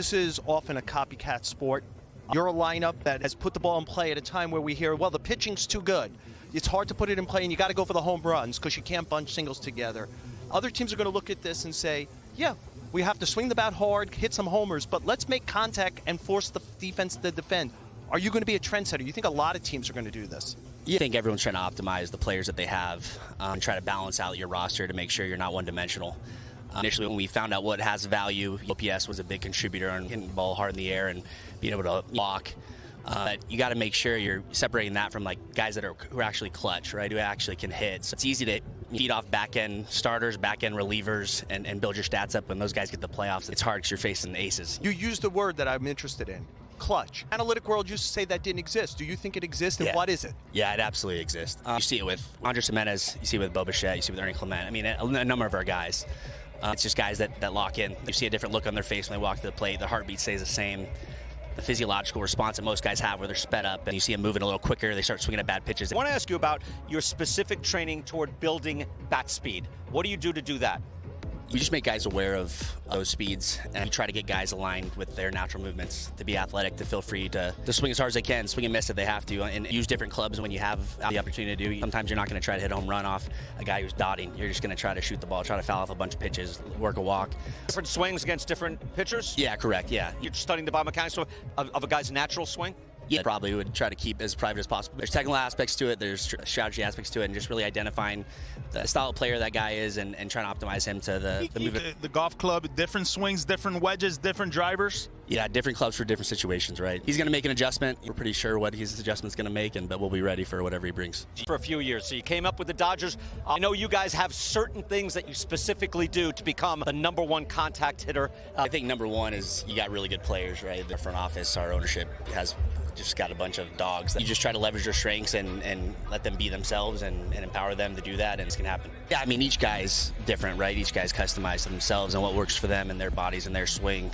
This is often a copycat sport. You're a lineup that has put the ball in play at a time where we hear, well, the pitching's too good. It's hard to put it in play, and you got to go for the home runs because you can't bunch singles together. Other teams are going to look at this and say, yeah, we have to swing the bat hard, hit some homers, but let's make contact and force the defense to defend. Are you going to be a trendsetter? You think a lot of teams are going to do this? I think everyone's trying to optimize the players that they have and try to balance out your roster to make sure you're not one-dimensional. Initially, when we found out what has value, OPS was a big contributor on hitting the ball hard in the air and being able to walk. But you got to make sure you're separating that from like guys who are actually clutch, right? Who actually can hit. So it's easy to feed off back-end starters, back-end relievers, and build your stats up. When those guys get the playoffs, it's hard because you're facing aces. You used a word that I'm interested in. Clutch. Analytic world used to say that didn't exist. Do you think it exists, and what is it? Yeah, it absolutely exists. You see it with Andres Gimenez, you see it with Bo Bichette, you see it with Ernie Clement. I mean, a number of our guys. It's just guys that lock in. You see a different look on their face when they walk to the plate. Their heartbeat stays the same. The physiological response that most guys have where they're sped up and you see them moving a little quicker, they start swinging at bad pitches. I want to ask you about your specific training toward building bat speed. What do you do to do that? We just make guys aware of those speeds, and we try to get guys aligned with their natural movements, to be athletic, to feel free to swing as hard as they can, swing and miss if they have to, and use different clubs when you have the opportunity to do. Sometimes you're not going to try to hit a home run off a guy who's dotting. You're just going to try to shoot the ball, try to foul off a bunch of pitches, work a walk. Different swings against different pitchers? Yeah, correct, yeah. You're studying the biomechanics of a guy's natural swing? Yeah, probably would try to keep as private as possible. There's technical aspects to it, there's strategy aspects to it, and just really identifying the style of player that guy is and trying to optimize him to the movement. The golf club, different swings, different wedges, different drivers? Yeah, different clubs for different situations, right? He's going to make an adjustment. We're pretty sure what his adjustment's going to make, but we'll be ready for whatever he brings. For a few years, so you came up with the Dodgers. I know you guys have certain things that you specifically do to become the #1 contact hitter. I think #1 is you got really good players, right? The front office, our ownership has just got a bunch of dogs that you just try to leverage their strengths and let them be themselves and empower them to do that, and it's going to happen. Yeah, I mean, each guy's different, right? Each guy's customized to themselves and what works for them and their bodies and their swing.